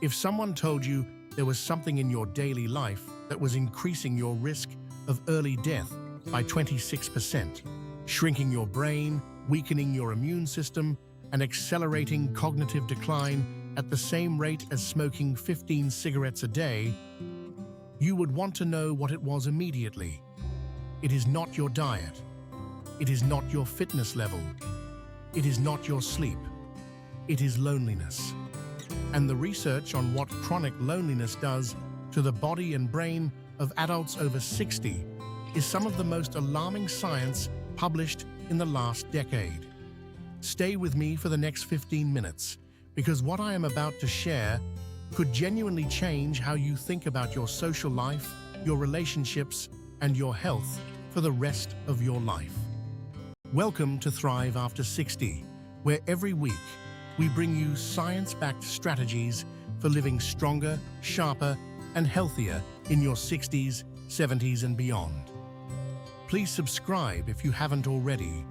If someone told you there was something in your daily life that was increasing your risk of early death by 26%, shrinking your brain, weakening your immune system, and accelerating cognitive decline at the same rate as smoking 15 cigarettes a day, you would want to know what it was immediately. It is not your diet. It is not your fitness level. It is not your sleep. It is loneliness. And the research on what chronic loneliness does to the body and brain of adults over 60 is some of the most alarming science published in the last decade. Stay with me for the next 15 minutes, because what I am about to share could genuinely change how you think about your social life, your relationships, and your health for the rest of your life. Welcome to Thrive After 60, where every week we bring you science-backed strategies for living stronger, sharper, and healthier in your 60s, 70s, and beyond. Please subscribe if you haven't already.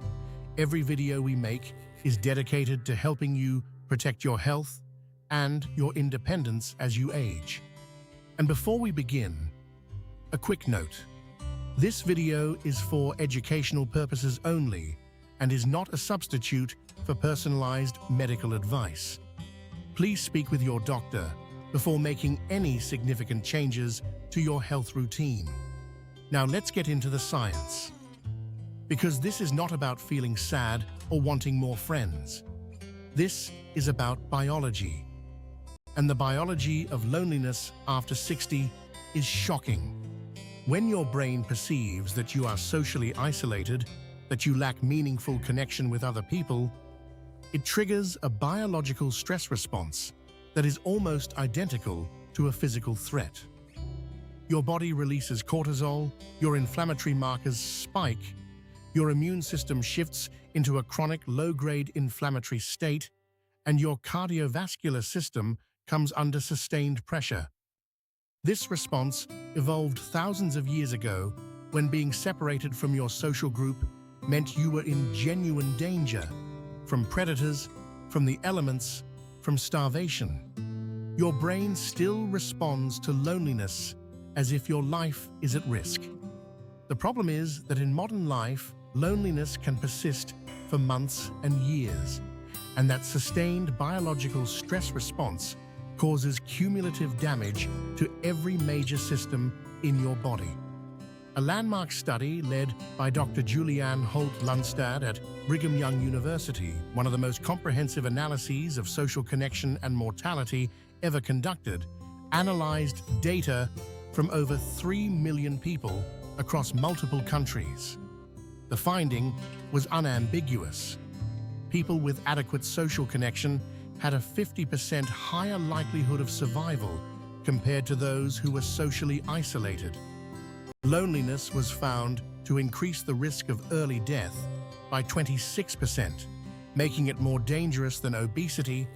Every video we make is dedicated to helping you protect your health and your independence as you age. And before we begin, a quick note. This video is for educational purposes only and is not a substitute for personalized medical advice. Please speak with your doctor before making any significant changes to your health routine. Now let's get into the science. Because this is not about feeling sad or wanting more friends. This is about biology. And the biology of loneliness after 60 is shocking. When your brain perceives that you are socially isolated, that you lack meaningful connection with other people, it triggers a biological stress response that is almost identical to a physical threat. Your body releases cortisol, your inflammatory markers spike, your immune system shifts into a chronic low-grade inflammatory state, and your cardiovascular system comes under sustained pressure. This response evolved thousands of years ago when being separated from your social group meant you were in genuine danger from predators, from the elements, from starvation. Your brain still responds to loneliness as if your life is at risk. The problem is that in modern life, loneliness can persist for months and years, and that sustained biological stress response causes cumulative damage to every major system in your body. A landmark study led by Dr. Julianne Holt-Lunstad at Brigham Young University, one of the most comprehensive analyses of social connection and mortality ever conducted, analyzed data from over 3 million people across multiple countries. The finding was unambiguous. People with adequate social connection had a 50% higher likelihood of survival compared to those who were socially isolated. Loneliness was found to increase the risk of early death by 26%, making it more dangerous than obesity,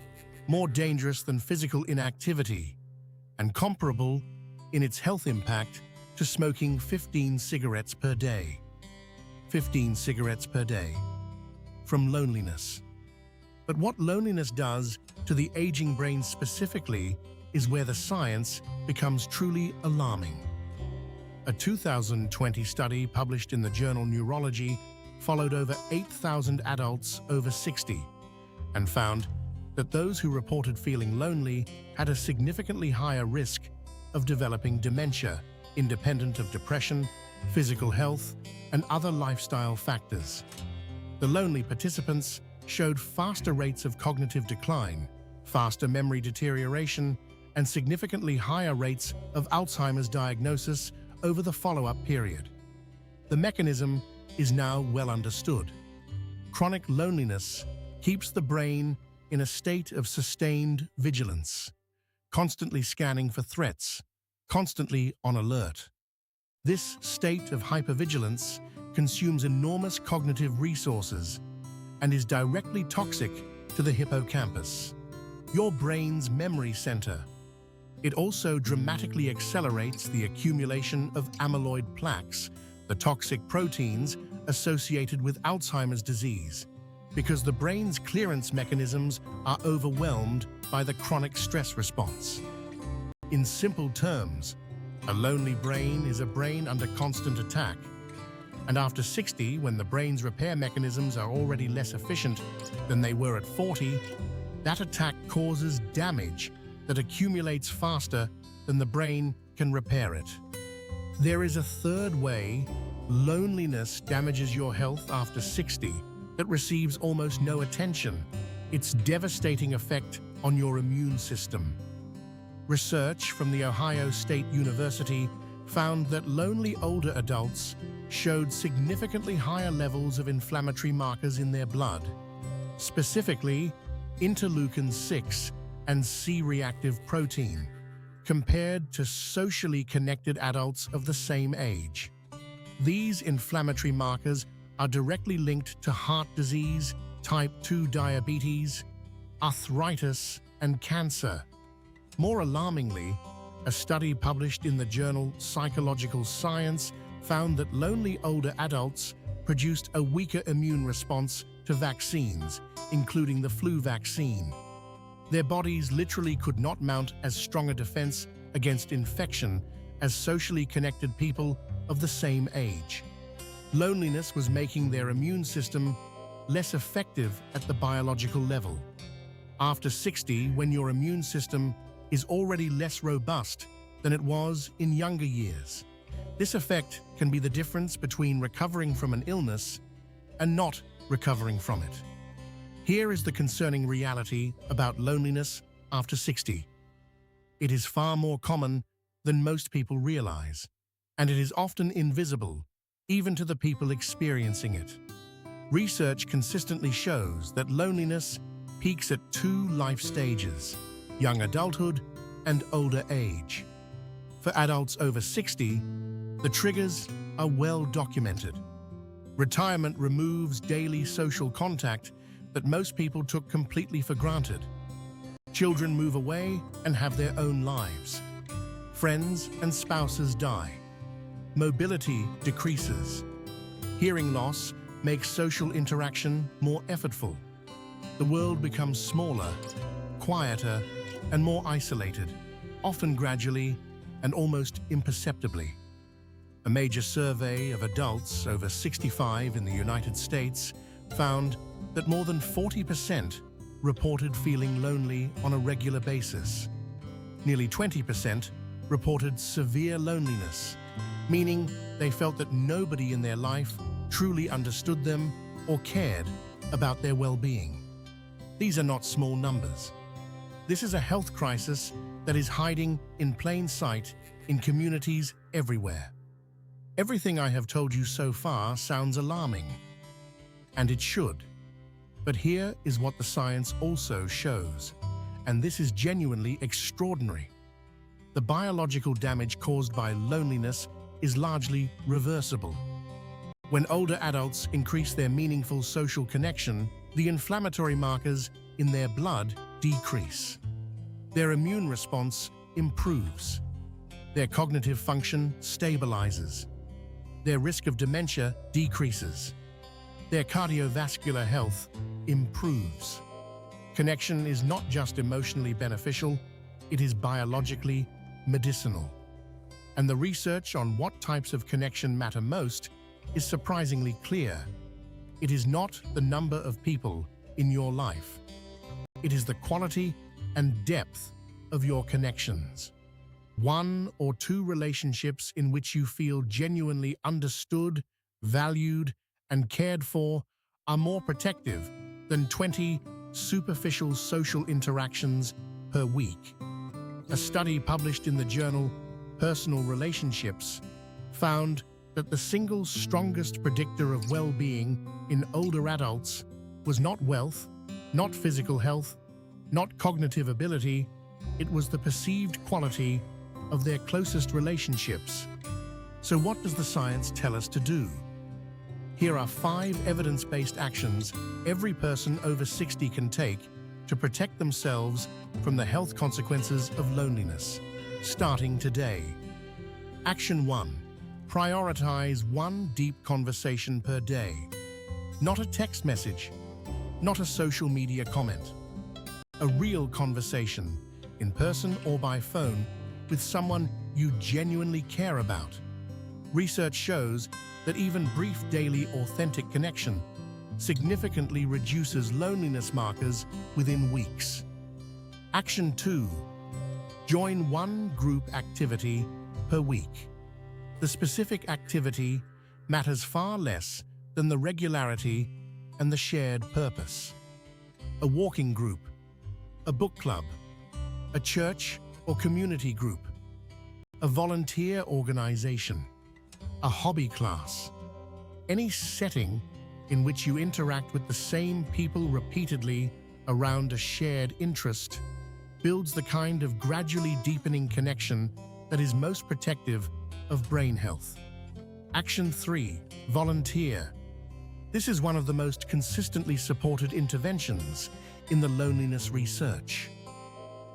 more dangerous than physical inactivity, and comparable in its health impact to smoking 15 cigarettes per day. 15 cigarettes per day. From loneliness. But what loneliness does to the aging brain specifically is where the science becomes truly alarming. A 2020 study published in the journal Neurology followed over 8,000 adults over 60 and found that those who reported feeling lonely had a significantly higher risk of developing dementia, independent of depression, physical health, and other lifestyle factors. The lonely participants showed faster rates of cognitive decline, faster memory deterioration, and significantly higher rates of Alzheimer's diagnosis over the follow-up period. The mechanism is now well understood. Chronic loneliness keeps the brain in a state of sustained vigilance, constantly scanning for threats, constantly on alert. This state of hypervigilance consumes enormous cognitive resources and is directly toxic to the hippocampus, your brain's memory center. It also dramatically accelerates the accumulation of amyloid plaques, the toxic proteins associated with Alzheimer's disease, because the brain's clearance mechanisms are overwhelmed by the chronic stress response. In simple terms, a lonely brain is a brain under constant attack. And after 60, when the brain's repair mechanisms are already less efficient than they were at 40, that attack causes damage that accumulates faster than the brain can repair it. There is a third way loneliness damages your health after 60 that receives almost no attention: its devastating effect on your immune system. Research from the Ohio State University found that lonely older adults showed significantly higher levels of inflammatory markers in their blood, specifically interleukin-6 and C-reactive protein, compared to socially connected adults of the same age. These inflammatory markers are directly linked to heart disease, type 2 diabetes, arthritis, and cancer. More alarmingly, a study published in the journal Psychological Science found that lonely older adults produced a weaker immune response to vaccines, including the flu vaccine. Their bodies literally could not mount as strong a defense against infection as socially connected people of the same age. Loneliness was making their immune system less effective at the biological level. After 60, when your immune system is already less robust than it was in younger years, this effect can be the difference between recovering from an illness and not recovering from it. Here is the concerning reality about loneliness after 60. It is far more common than most people realize, and it is often invisible, even to the people experiencing it. Research consistently shows that loneliness peaks at 2 life stages: young adulthood and older age. For adults over 60, the triggers are well documented. Retirement removes daily social contact that most people took completely for granted. Children move away and have their own lives. Friends and spouses die. Mobility decreases. Hearing loss makes social interaction more effortful. The world becomes smaller, quieter, and more isolated, often gradually and almost imperceptibly. A major survey of adults over 65 in the United States found that more than 40% reported feeling lonely on a regular basis. Nearly 20% reported severe loneliness, meaning they felt that nobody in their life truly understood them or cared about their well-being. These are not small numbers. This is a health crisis that is hiding in plain sight in communities everywhere. Everything I have told you so far sounds alarming, and it should. But here is what the science also shows, and this is genuinely extraordinary. The biological damage caused by loneliness is largely reversible. When older adults increase their meaningful social connection, the inflammatory markers in their blood decrease. Their immune response improves. Their cognitive function stabilizes. Their risk of dementia decreases. Their cardiovascular health improves. Connection is not just emotionally beneficial, it is biologically medicinal. And the research on what types of connection matter most is surprisingly clear. It is not the number of people in your life. It is the quality and depth of your connections. 1 or 2 relationships in which you feel genuinely understood, valued, and cared for are more protective than 20 superficial social interactions per week. A study published in the journal Personal Relationships found that the single strongest predictor of well-being in older adults was not wealth, not physical health, not cognitive ability, it was the perceived quality of their closest relationships. So what does the science tell us to do? Here are 5 evidence-based actions every person over 60 can take to protect themselves from the health consequences of loneliness, starting today. Action 1. Prioritize 1 deep conversation per day. Not a text message, not a social media comment. A real conversation, in person or by phone, with someone you genuinely care about. Research shows that even brief daily authentic connection significantly reduces loneliness markers within weeks. Action 2. Join one group activity per week. The specific activity matters far less than the regularity and the shared purpose. A walking group, a book club, a church or community group, a volunteer organization, a hobby class. Any setting in which you interact with the same people repeatedly around a shared interest builds the kind of gradually deepening connection that is most protective of brain health. Action 3. Volunteer. This is one of the most consistently supported interventions in the loneliness research.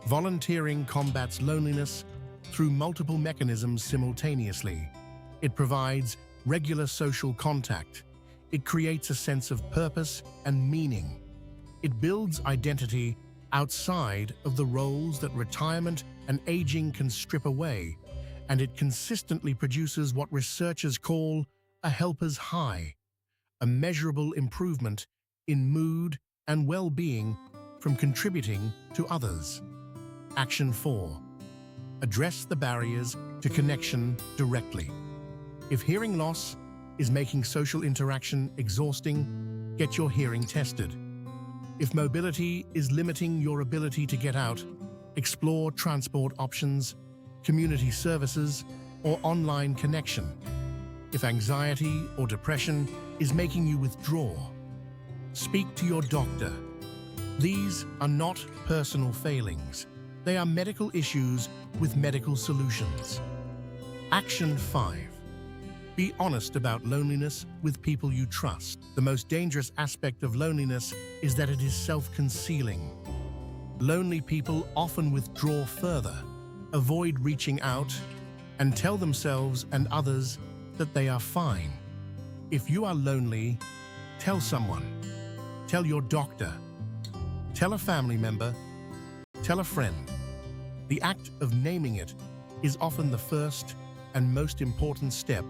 Volunteering combats loneliness through multiple mechanisms simultaneously. It provides regular social contact. It creates a sense of purpose and meaning. It builds identity outside of the roles that retirement and aging can strip away, and it consistently produces what researchers call a helper's high, a measurable improvement in mood and well-being from contributing to others. Action 4. Address the barriers to connection directly. If hearing loss is making social interaction exhausting, get your hearing tested. If mobility is limiting your ability to get out, explore transport options, community services, or online connection. If anxiety or depression is making you withdraw, speak to your doctor. These are not personal failings. They are medical issues with medical solutions. Action 5. Be honest about loneliness with people you trust. The most dangerous aspect of loneliness is that it is self-concealing. Lonely people often withdraw further, avoid reaching out, and tell themselves and others that they are fine. If you are lonely, tell someone. Tell your doctor. Tell a family member. Tell a friend. The act of naming it is often the first and most important step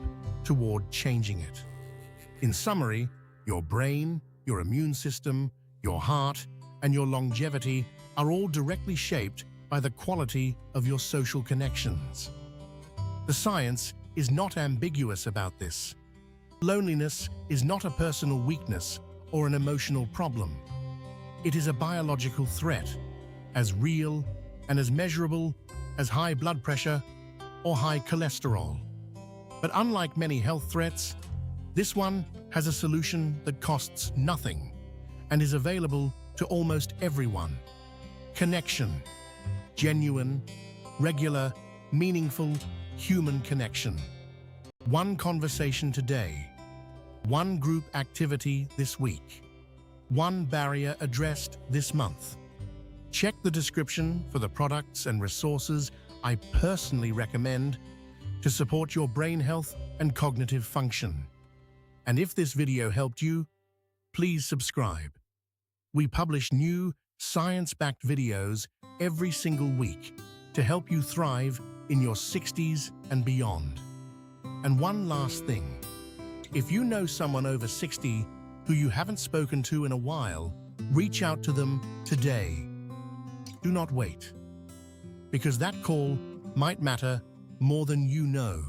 toward changing it. In summary, your brain, your immune system, your heart, and your longevity are all directly shaped by the quality of your social connections. The science is not ambiguous about this. Loneliness is not a personal weakness or an emotional problem. It is a biological threat, as real and as measurable as high blood pressure or high cholesterol. But unlike many health threats, this one has a solution that costs nothing and is available to almost everyone. Connection. Genuine, regular, meaningful, human connection. One conversation today. One group activity this week. One barrier addressed this month. Check the description for the products and resources I personally recommend to support your brain health and cognitive function. And if this video helped you, please subscribe. We publish new, science-backed videos every single week to help you thrive in your 60s and beyond. And one last thing. If you know someone over 60 who you haven't spoken to in a while, reach out to them today. Do not wait, because that call might matter more than you know.